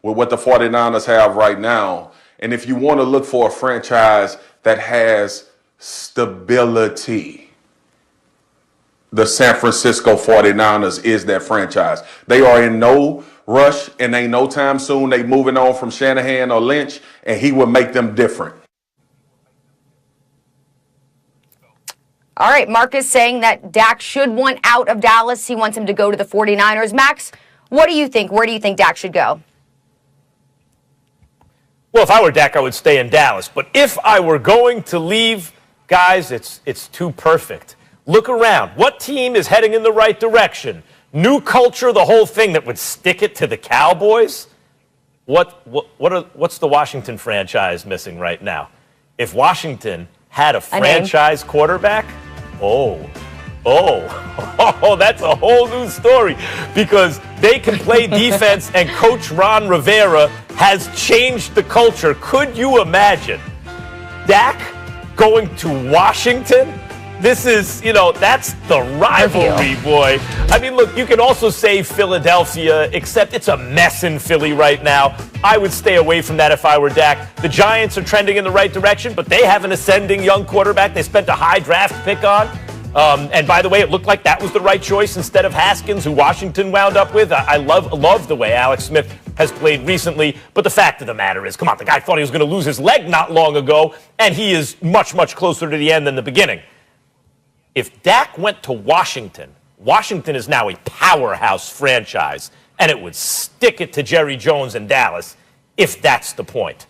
with what the 49ers have right now. And if you want to look for a franchise that has stability, the San Francisco 49ers is that franchise. They are in no rush, and ain't no time soon they moving on from Shanahan or Lynch, and he will make them different. All right, Mark is saying that Dak should want out of Dallas. He wants him to go to the 49ers. Max, what do you think? Where do you think Dak should go? Well, if I were Dak, I would stay in Dallas. But if I were going to leave, guys, it's too perfect. Look around. What team is heading in the right direction? New culture, the whole thing that would stick it to the Cowboys? What's the Washington franchise missing right now? If Washington had a franchise quarterback, that's a whole new story, because they can play defense, and Coach Ron Rivera has changed the culture. Could you imagine Dak going to Washington? This is, that's the rivalry, boy. I mean, look, you can also say Philadelphia, except it's a mess in Philly right now. I would stay away from that if I were Dak. The Giants are trending in the right direction, but they have an ascending young quarterback they spent a high draft pick on. And by the way, it looked like that was the right choice instead of Haskins, who Washington wound up with. I love the way Alex Smith has played recently. But the fact of the matter is, come on, the guy thought he was going to lose his leg not long ago, and he is much, much closer to the end than the beginning. If Dak went to Washington, Washington is now a powerhouse franchise, and it would stick it to Jerry Jones in Dallas if that's the point.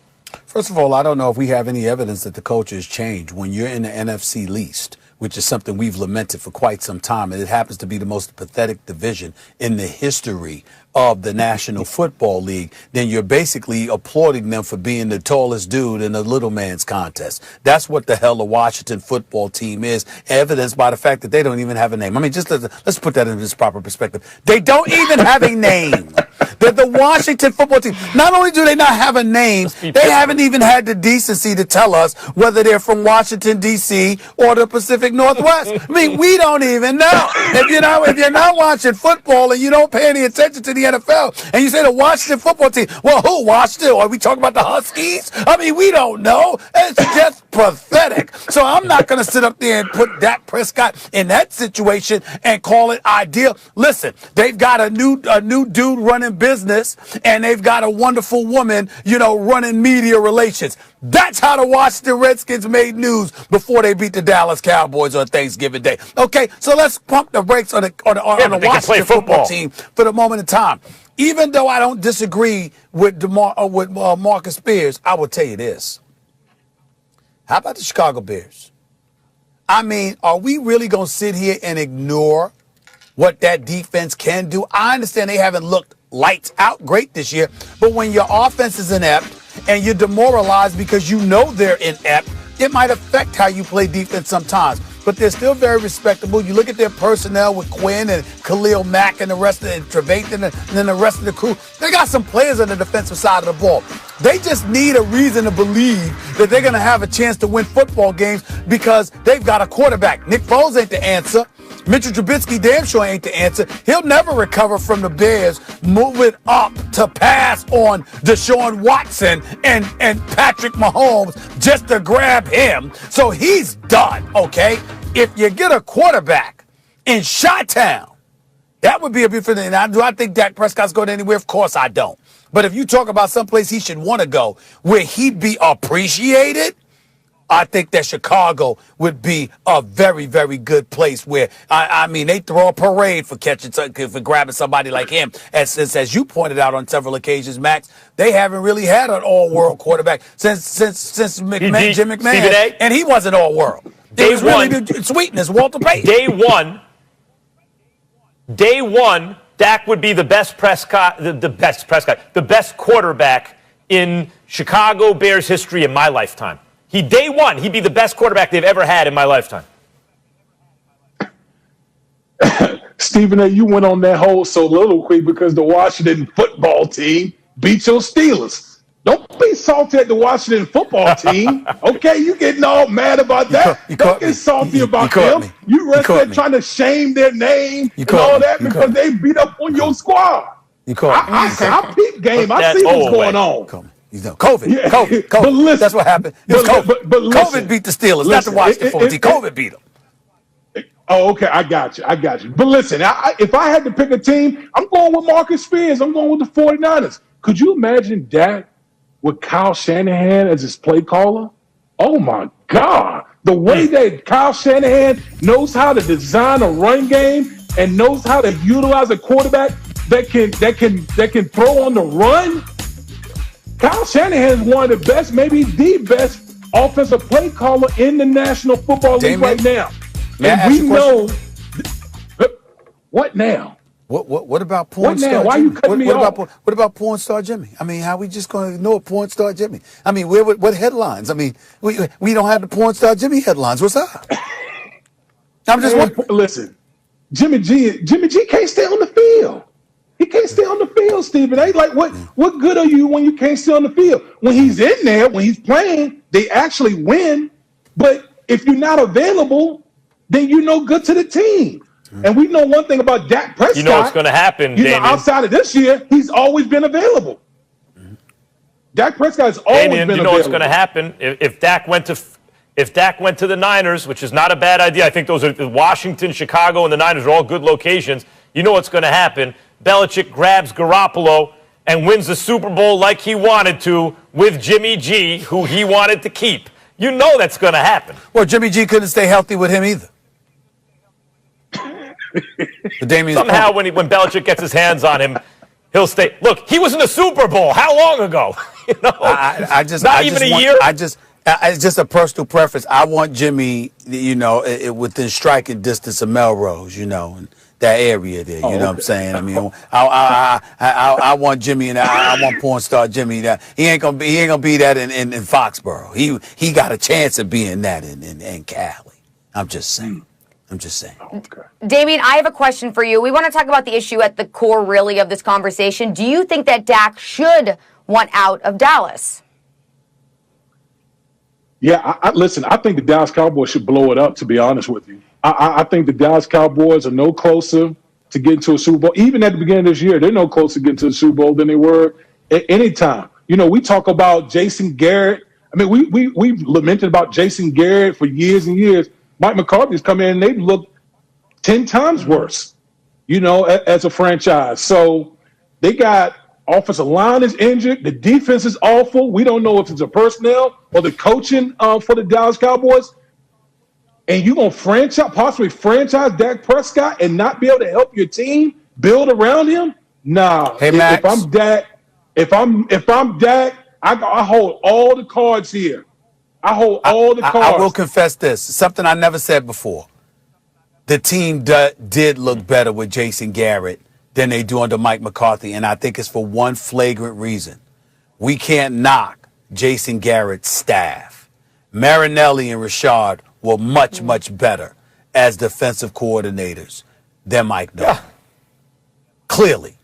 First of all, I don't know if we have any evidence that the culture has changed when you're in the NFC least, which is something we've lamented for quite some time, and it happens to be the most pathetic division in the history of the National Football League. Then you're basically applauding them for being the tallest dude in the little man's contest. That's what the hell the Washington football team is, evidenced by the fact that they don't even have a name. I mean, just let's put that in this proper perspective. They don't even have a name. They're the Washington football team. Not only do they not have a name, they haven't even had the decency to tell us whether they're from Washington, D.C. or the Pacific Northwest. I mean, we don't even know. If you're not watching football and you don't pay any attention to the NFL, and you say the Washington football team, well, who watched it? Are we talking about the Huskies? I mean, we don't know. It's just pathetic. So I'm not going to sit up there and put Dak Prescott in that situation and call it ideal. Listen, they've got a new dude running business, and they've got a wonderful woman, running media relations. That's how the Washington Redskins made news before they beat the Dallas Cowboys on Thanksgiving Day. Okay, so let's pump the brakes on the Washington football team for the moment in time. Even though I don't disagree with Marcus Spears, I will tell you this. How about the Chicago Bears? I mean, are we really going to sit here and ignore what that defense can do? I understand they haven't looked lights out great this year, but when your offense is inept and you're demoralized because they're inept, it might affect how you play defense sometimes. But they're still very respectable. You look at their personnel with Quinn and Khalil Mack and the rest of it, Trevathan and then the rest of the crew. They got some players on the defensive side of the ball. They just need a reason to believe that they're going to have a chance to win football games because they've got a quarterback. Nick Foles ain't the answer. Mitchell Trubisky damn sure ain't the answer. He'll never recover from the Bears moving up to pass on Deshaun Watson and Patrick Mahomes just to grab him. So he's done, okay? If you get a quarterback in Chi-Town, that would be a beautiful thing. Now, do I think Dak Prescott's going anywhere? Of course I don't. But if you talk about someplace he should want to go where he'd be appreciated, I think that Chicago would be a very, very good place where, I mean, they throw a parade for grabbing somebody like him. As you pointed out on several occasions, Max, they haven't really had an all-world quarterback since Jim McMahon, and he wasn't all-world. It was really the sweetness, Walter Payton. Day one, Dak would be the best quarterback in Chicago Bears history in my lifetime. Day one, he'd be the best quarterback they've ever had in my lifetime. Stephen A., you went on that whole soliloquy because the Washington football team beat your Steelers. Don't be salty at the Washington football team. Okay, you getting all mad about that. Don't get salty about them. You rest there trying to shame their name and all that because they beat up on your squad. You call it. I peep game. Put I that see what's O away. going on. COVID. Yeah. COVID. But listen, That's what happened. It was COVID. but listen, COVID beat the Steelers, listen, not the Washington football team. COVID beat them. Oh, okay. I got you. But listen, if I had to pick a team, I'm going with Marcus Spears. I'm going with the 49ers. Could you imagine Dak with Kyle Shanahan as his play caller? Oh, my God. The way that Kyle Shanahan knows how to design a run game and knows how to utilize a quarterback that can throw on the run. Kyle Shanahan is one of the best, maybe the best offensive play caller in the National Football League right now. And we know what now? What about porn star Jimmy? Why you cutting me off? What about porn star Jimmy? I mean, how we just going to ignore porn star Jimmy? I mean, what headlines? I mean, we don't have the porn star Jimmy headlines. What's up? I'm just wondering. Listen, Jimmy G can't stay on the field. He can't stay on the field, Stephen. They like what good are you when you can't stay on the field? When he's in there, when he's playing, they actually win. But if you're not available, then you're no good to the team. And we know one thing about Dak Prescott. You know what's going to happen, Damien. Outside of this year, he's always been available. Dak Prescott has always been available. You know what's going to happen if Dak went to the Niners, which is not a bad idea. I think those are Washington, Chicago, and the Niners are all good locations. You know what's going to happen. Belichick grabs Garoppolo and wins the Super Bowl like he wanted to with Jimmy G, who he wanted to keep. You know that's going to happen. Well, Jimmy G couldn't stay healthy with him either. Somehow when Belichick gets his hands on him, he'll stay. Look, he was in the Super Bowl. How long ago? You know, not even a year. It's just a personal preference. I want Jimmy, within striking distance of Melrose, and that area there. You know what I'm saying? I mean, I want Jimmy, and I want porn star Jimmy. That he ain't gonna be that in Foxborough. He got a chance of being that in Cali. I'm just saying. Okay. Damien, I have a question for you. We want to talk about the issue at the core, really, of this conversation. Do you think that Dak should want out of Dallas? Yeah, listen, I think the Dallas Cowboys should blow it up, to be honest with you. I think the Dallas Cowboys are no closer to getting to a Super Bowl. Even at the beginning of this year, they're no closer to getting to the Super Bowl than they were at any time. We talk about Jason Garrett. I mean, we've lamented about Jason Garrett for years and years. Mike McCarthy's come in and they've looked 10 times worse, as a franchise. So they got offensive line is injured. The defense is awful. We don't know if it's a personnel or the coaching for the Dallas Cowboys. And you're going to possibly franchise Dak Prescott and not be able to help your team build around him? Nah. Hey, Max. If I'm Dak, I hold all the cards here. I hold all the cards. I will confess this, something I never said before. The team did look better with Jason Garrett than they do under Mike McCarthy, and I think it's for one flagrant reason. We can't knock Jason Garrett's staff. Marinelli and Rashard were much, much better as defensive coordinators than Mike Nolan. Yeah. Clearly.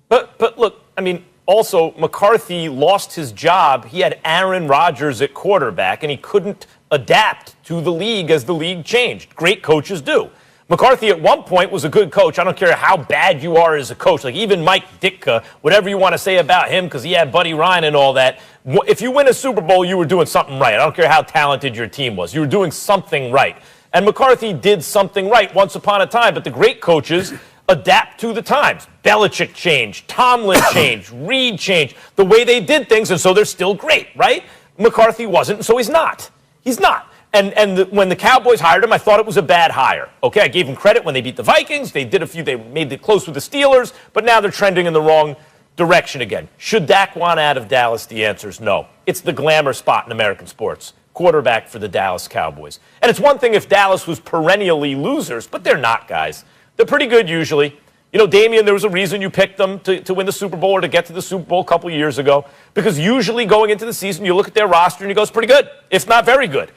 But look, I mean, also, McCarthy lost his job. He had Aaron Rodgers at quarterback, and he couldn't adapt to the league as the league changed. Great coaches do. McCarthy at one point was a good coach. I don't care how bad you are as a coach. Like even Mike Ditka, whatever you want to say about him, because he had Buddy Ryan and all that. If you win a Super Bowl, you were doing something right. I don't care how talented your team was. You were doing something right. And McCarthy did something right once upon a time, but the great coaches adapt to the times. Belichick changed, Tomlin changed, Reed changed, the way they did things, and so they're still great, right? McCarthy wasn't, and so he's not. He's not. And when the Cowboys hired him, I thought it was a bad hire. Okay, I gave him credit when they beat the Vikings. They made it close with the Steelers, but now they're trending in the wrong direction again. Should Dak want out of Dallas? The answer is no. It's the glamour spot in American sports. Quarterback for the Dallas Cowboys. And it's one thing if Dallas was perennially losers, but they're not, guys. They're pretty good usually. Damien, there was a reason you picked them to win the Super Bowl or to get to the Super Bowl a couple years ago. Because usually going into the season, you look at their roster and you go, it's pretty good, if not very good.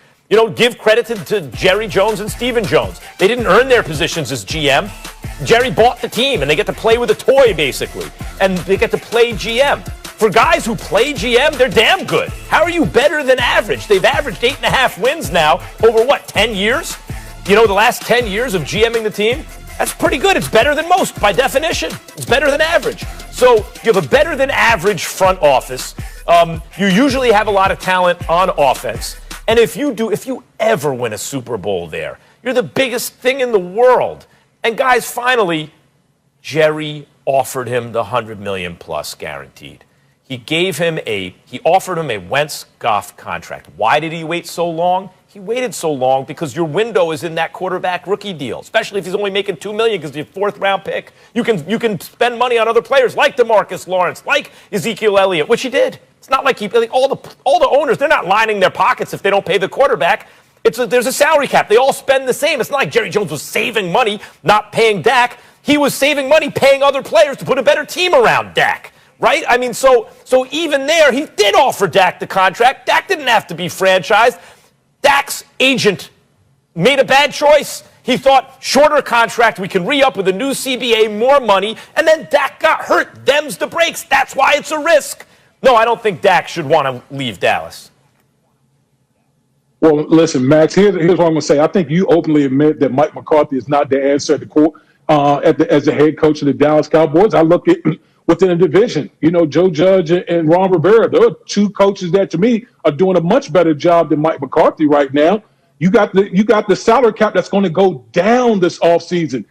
Give credit to Jerry Jones and Stephen Jones. They didn't earn their positions as GM. Jerry bought the team, and they get to play with a toy, basically. And they get to play GM. For guys who play GM, they're damn good. How are you better than average? They've averaged 8.5 wins now over, 10 years? The last 10 years of GMing the team? That's pretty good. It's better than most, by definition. It's better than average. So you have a better than average front office. You usually have a lot of talent on offense. And if you ever win a Super Bowl there, you're the biggest thing in the world. And guys, finally, Jerry offered him the $100 million plus guaranteed. He offered him a Wentz-Goff contract. Why did he wait so long? He waited so long because your window is in that quarterback rookie deal, especially if he's only making $2 million because he's a fourth-round pick. You can spend money on other players like DeMarcus Lawrence, like Ezekiel Elliott, which he did. It's not like all the owners, they're not lining their pockets if they don't pay the quarterback. There's a salary cap. They all spend the same. It's not like Jerry Jones was saving money, not paying Dak. He was saving money, paying other players to put a better team around Dak. Right? I mean, so even there, he did offer Dak the contract. Dak didn't have to be franchised. Dak's agent made a bad choice. He thought, shorter contract, we can re-up with a new CBA, more money, and then Dak got hurt. Them's the breaks. That's why it's a risk. No, I don't think Dak should want to leave Dallas. Well, listen, Max, here's what I'm going to say. I think you openly admit that Mike McCarthy is not the answer at the court as the head coach of the Dallas Cowboys. I look at within a division, Joe Judge and Ron Rivera, there are two coaches that to me are doing a much better job than Mike McCarthy right now. You got the salary cap that's going to go down this offseason.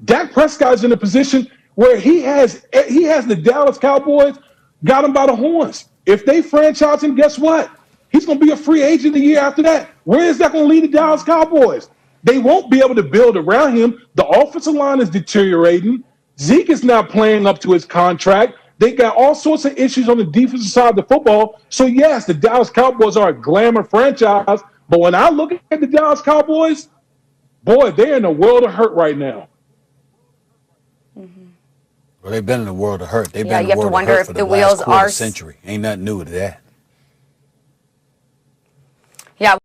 Dak Prescott is in a position where he has the Dallas Cowboys got him by the horns. If they franchise him, guess what? He's going to be a free agent the year after that. Where is that going to lead the Dallas Cowboys? They won't be able to build around him. The offensive line is deteriorating. Zeke is not playing up to his contract. They got all sorts of issues on the defensive side of the football. So, yes, the Dallas Cowboys are a glamour franchise. But when I look at the Dallas Cowboys, boy, they're in a world of hurt right now. Mm-hmm. Well, they've been in a world of hurt. They've Yeah, been you in a have to world of wonder hurt if for the the wheels last quarter are century. Ain't nothing new to that. Yeah.